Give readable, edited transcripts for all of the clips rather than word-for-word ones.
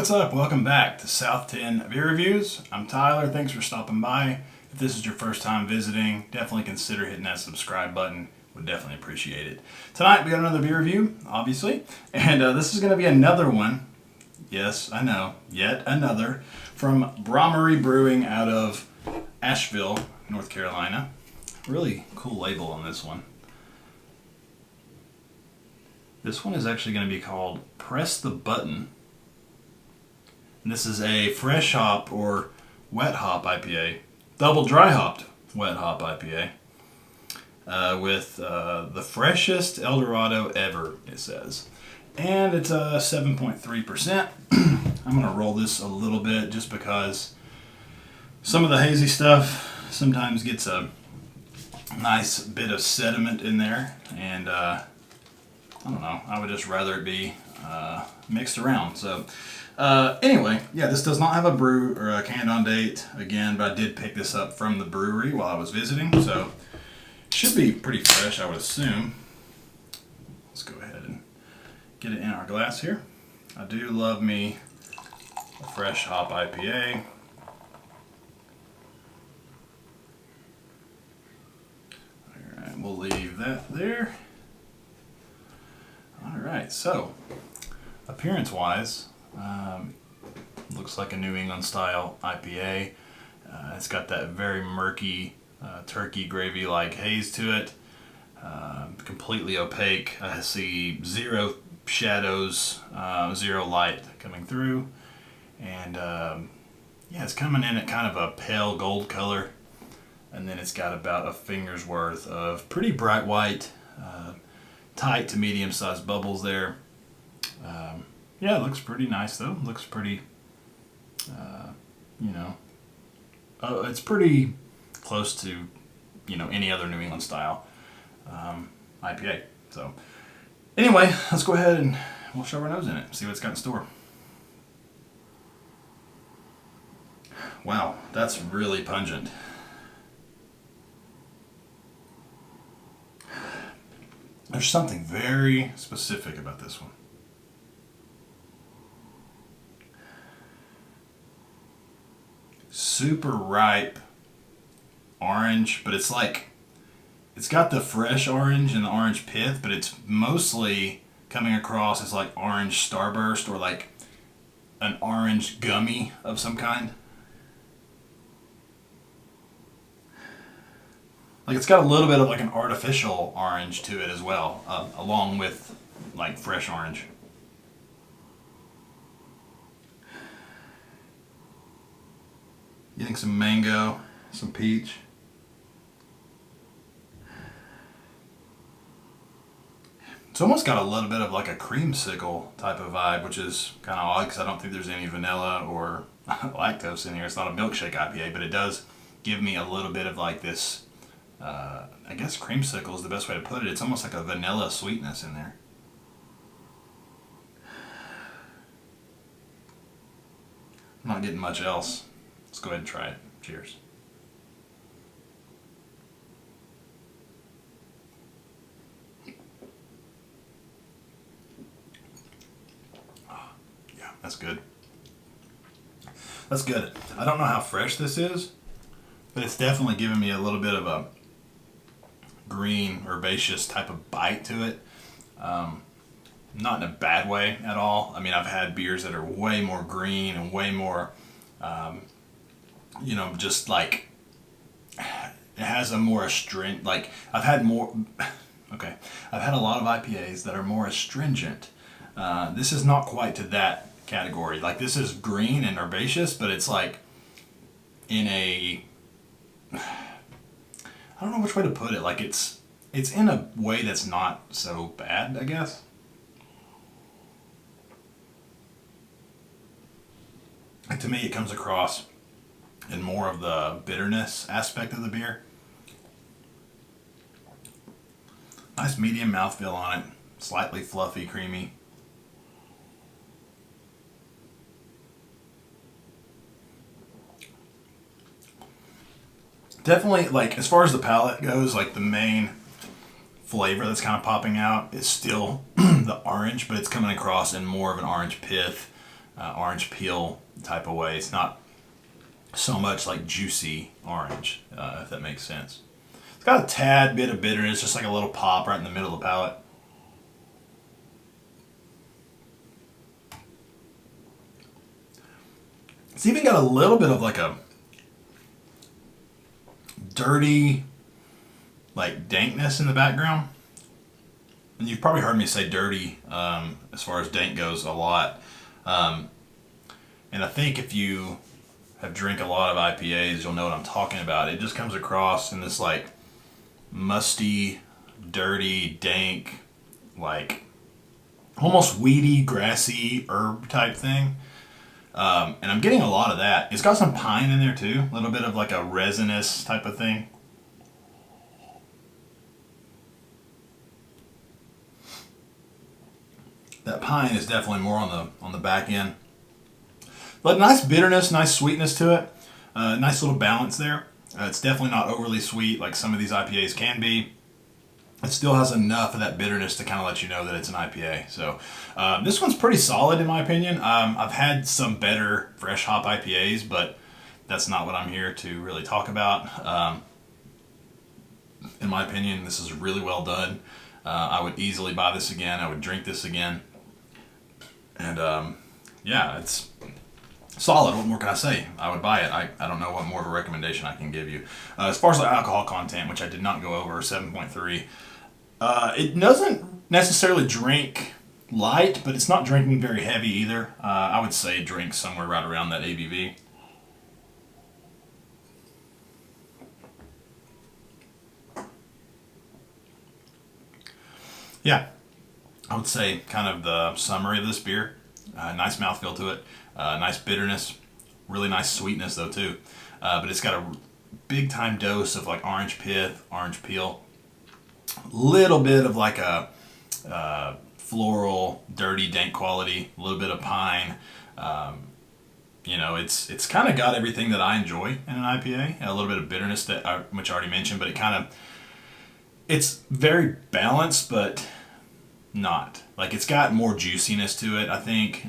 what's up? Welcome back to South 10 Beer Reviews. I'm Tyler. Thanks for stopping by. If this is your first time visiting, definitely consider hitting that subscribe button. Would definitely appreciate it. Tonight we got another beer review, obviously, and this is going to be another one. Yes, I know, yet another from Bhramari Brewing out of Asheville, North Carolina. Really cool label on this one. This one is actually going to be called Press the Button. And this is a fresh hop or wet hop IPA, double dry hopped wet hop IPA, with the freshest El Dorado ever, it says. And it's 7.3%. I'm going to roll this a little bit just because some of the hazy stuff sometimes gets a nice bit of sediment in there, and I don't know, I would just rather it be mixed around. So anyway, yeah, this does not have a brew or a canned on date again, but I did pick this up from the brewery while I was visiting, so it should be pretty fresh, I would assume. Let's go ahead and get it in our glass here. I do love me a fresh hop IPA. Alright, we'll leave that there. Alright, so appearance wise, looks like a New England style IPA. It's got that very murky turkey gravy like haze to it. Completely opaque. I see zero shadows, zero light coming through, and yeah, it's coming in at kind of a pale gold color, and then it's got about a finger's worth of pretty bright white, tight to medium sized bubbles there. Yeah, it looks pretty nice though. Looks pretty, it's pretty close to, any other New England style IPA. So anyway, let's go ahead and we'll shove our nose in it, see what it's got in store. Wow, that's really pungent. There's something very specific about this one. Super ripe orange, but it's like, it's got the fresh orange and the orange pith, but it's mostly coming across as like orange starburst or like an orange gummy of some kind. Like it's got a little bit of like an artificial orange to it as well, along with like fresh orange. Getting some mango, some peach. It's almost got a little bit of like a creamsicle type of vibe, which is kind of odd because I don't think there's any vanilla or lactose in here. It's not a milkshake IPA, but it does give me a little bit of like this, I guess creamsicle is the best way to put it. It's almost like a vanilla sweetness in there. I'm not getting much else. Let's go ahead and try it. Cheers. Yeah, that's good. That's good. I don't know how fresh this is, but it's definitely giving me a little bit of a green herbaceous type of bite to it. Not in a bad way at all. I mean, I've had beers that are way more green and way more, just like, it has a more astringent, like, I've had a lot of IPAs that are more astringent. This is not quite to that category. Like, this is green and herbaceous, but it's like in a, I don't know which way to put it. Like, it's in a way that's not so bad, I guess. Like, to me, it comes across in more of the bitterness aspect of the beer. Nice medium mouthfeel on it. Slightly fluffy, creamy. Definitely, like, as far as the palate goes, like, the main flavor that's kind of popping out is still the orange, but it's coming across in more of an orange pith, orange peel type of way. It's not so much like juicy orange, if that makes sense. It's got a tad bit of bitterness, just like a little pop right in the middle of the palate. It's even got a little bit of like a dirty, like dankness in the background. And you've probably heard me say dirty as far as dank goes a lot. And I think if you have drank a lot of IPAs, you'll know what I'm talking about. It just comes across in this like musty, dirty, dank, like almost weedy, grassy herb type thing. And I'm getting a lot of that. It's got some pine in there too, a little bit of like a resinous type of thing. That pine is definitely more on the back end. But nice bitterness, nice sweetness to it. Nice little balance there. It's definitely not overly sweet like some of these IPAs can be. It still has enough of that bitterness to kind of let you know that it's an IPA. So this one's pretty solid in my opinion. I've had some better fresh hop IPAs, but that's not what I'm here to really talk about. In my opinion, this is really well done. I would easily buy this again. I would drink this again. And yeah, it's solid. What more can I say? I would buy it. I don't know what more of a recommendation I can give you. As far as the alcohol content, which I did not go over, 7.3. It doesn't necessarily drink light, but it's not drinking very heavy either. I would say drink somewhere right around that ABV. Yeah, I would say kind of the summary of this beer. Nice mouthfeel to it. Nice bitterness. Really nice sweetness though too. But it's got a big time dose of like orange pith, orange peel. Little bit of like a floral, dirty, dank quality. A little bit of pine. You know, it's kind of got everything that I enjoy in an IPA. A little bit of bitterness which I already mentioned, but it's very balanced, but not. Like it's got more juiciness to it, I think.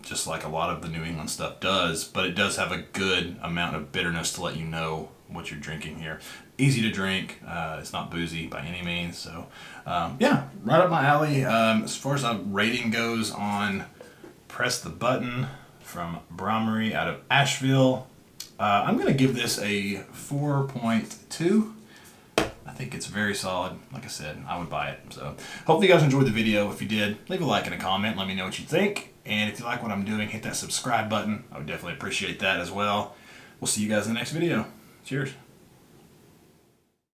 Just like a lot of the New England stuff does, but it does have a good amount of bitterness to let you know what you're drinking here. Easy to drink. It's not boozy by any means. So yeah, right up my alley. As far as a rating goes on Press the Button from Bhramari out of Asheville, I'm going to give this a 4.2. I think it's very solid. Like I said, I would buy it. So hopefully you guys enjoyed the video. If you did, leave a like and a comment. Let me know what you think. And if you like what I'm doing, hit that subscribe button. I would definitely appreciate that as well. We'll see you guys in the next video. Cheers.